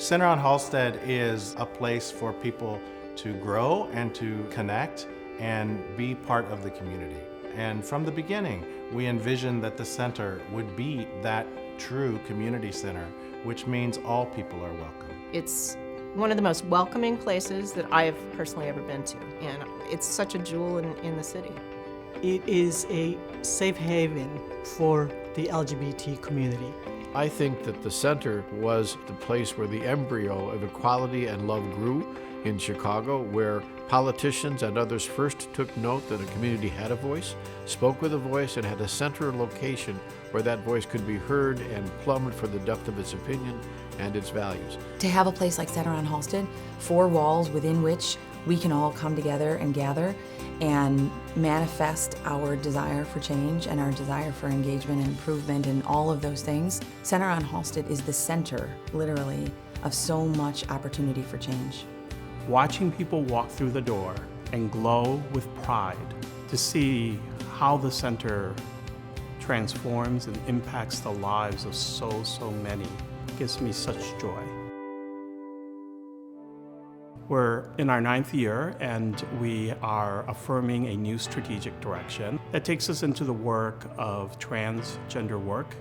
Center on Halsted is a place for people to grow and to connect and be part of the community. And from the beginning, we envisioned that the center would be that true community center, which means all people are welcome. It's one of the most welcoming places that I have personally ever been to, and it's such a jewel in the city. It is a safe haven for the LGBT community. I think that the center was the place where the embryo of equality and love grew in Chicago, where politicians and others first took note that a community had a voice, spoke with a voice, and had a central location where that voice could be heard and plumbed for the depth of its opinion and its values. To have a place like Center on Halsted, 4 walls within which we can all come together and gather and manifest our desire for change and our desire for engagement and improvement and all of those things. Center on Halsted is the center, literally, of so much opportunity for change. Watching people walk through the door and glow with pride to see how the center transforms and impacts the lives of so many gives me such joy. We're in our 9th year, and we are affirming a new strategic direction that takes us into the work of transgender work,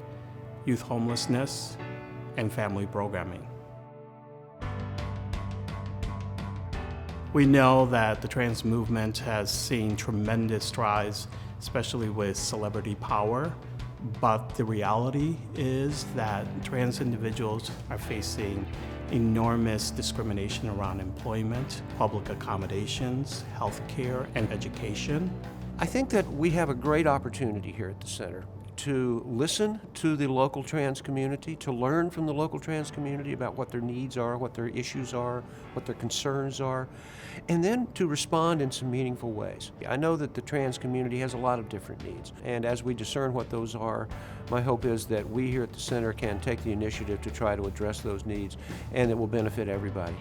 youth homelessness, and family programming. We know that the trans movement has seen tremendous strides, especially with celebrity power, but the reality is that trans individuals are facing enormous discrimination around employment, public accommodations, healthcare, and education. I think that we have a great opportunity here at the center to listen to the local trans community, to learn from the local trans community about what their needs are, what their issues are, what their concerns are, and then to respond in some meaningful ways. I know that the trans community has a lot of different needs, and as we discern what those are, my hope is that we here at the center can take the initiative to try to address those needs, and it will benefit everybody.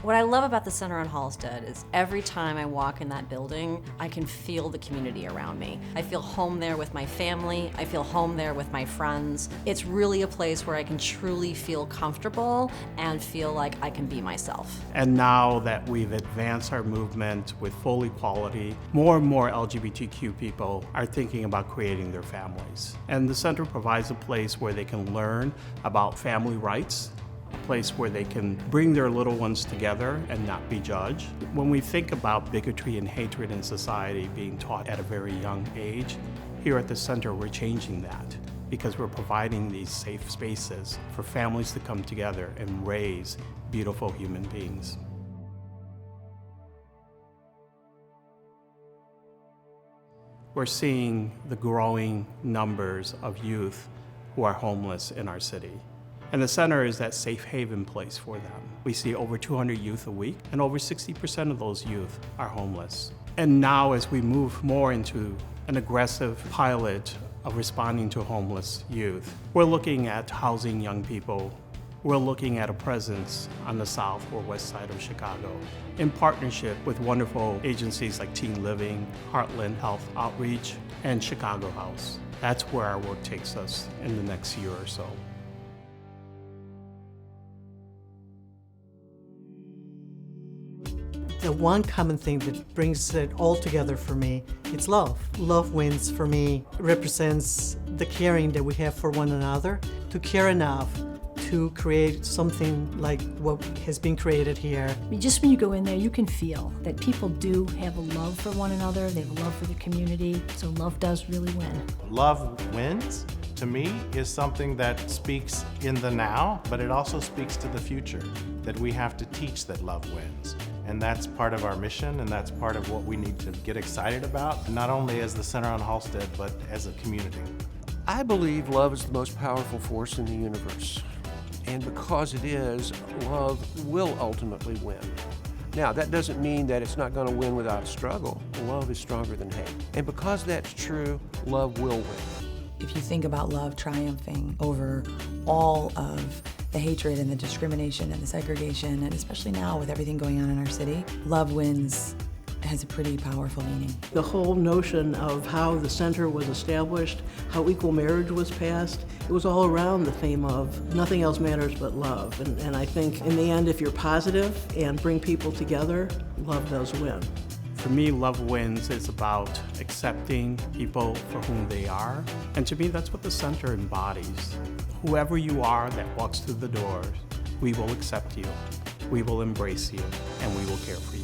What I love about the Center on Halsted is every time I walk in that building, I can feel the community around me. I feel home there with my family. I feel home there with my friends. It's really a place where I can truly feel comfortable and feel like I can be myself. And now that we've advanced our movement with full equality, more and more LGBTQ people are thinking about creating their families. And the center provides a place where they can learn about family rights, a place where they can bring their little ones together and not be judged. When we think about bigotry and hatred in society being taught at a very young age, here at the center we're changing that because we're providing these safe spaces for families to come together and raise beautiful human beings. We're seeing the growing numbers of youth who are homeless in our city. And the center is that safe haven place for them. We see over 200 youth a week, and over 60% of those youth are homeless. And now as we move more into an aggressive pilot of responding to homeless youth, we're looking at housing young people. We're looking at a presence on the south or west side of Chicago in partnership with wonderful agencies like Teen Living, Heartland Health Outreach, and Chicago House. That's where our work takes us in the next year or so. The one common thing that brings it all together for me, it's love. Love wins for me, represents the caring that we have for one another, to care enough to create something like what has been created here. I mean, just when you go in there, you can feel that people do have a love for one another, they have a love for the community, so love does really win. Love wins, to me, is something that speaks in the now, but it also speaks to the future, that we have to teach that love wins. And that's part of our mission, and that's part of what we need to get excited about, not only as the Center on Halsted, but as a community. I believe love is the most powerful force in the universe. And because it is, love will ultimately win. Now, that doesn't mean that it's not going to win without a struggle. Love is stronger than hate. And because that's true, love will win. If you think about love triumphing over all of the hatred and the discrimination and the segregation, and especially now with everything going on in our city, love wins has a pretty powerful meaning. The whole notion of how the center was established, how equal marriage was passed, it was all around the theme of nothing else matters but love. And I think in the end, if you're positive and bring people together, love does win. For me, Love Wins is about accepting people for whom they are. And to me, that's what the center embodies. Whoever you are that walks through the doors, we will accept you, we will embrace you, and we will care for you.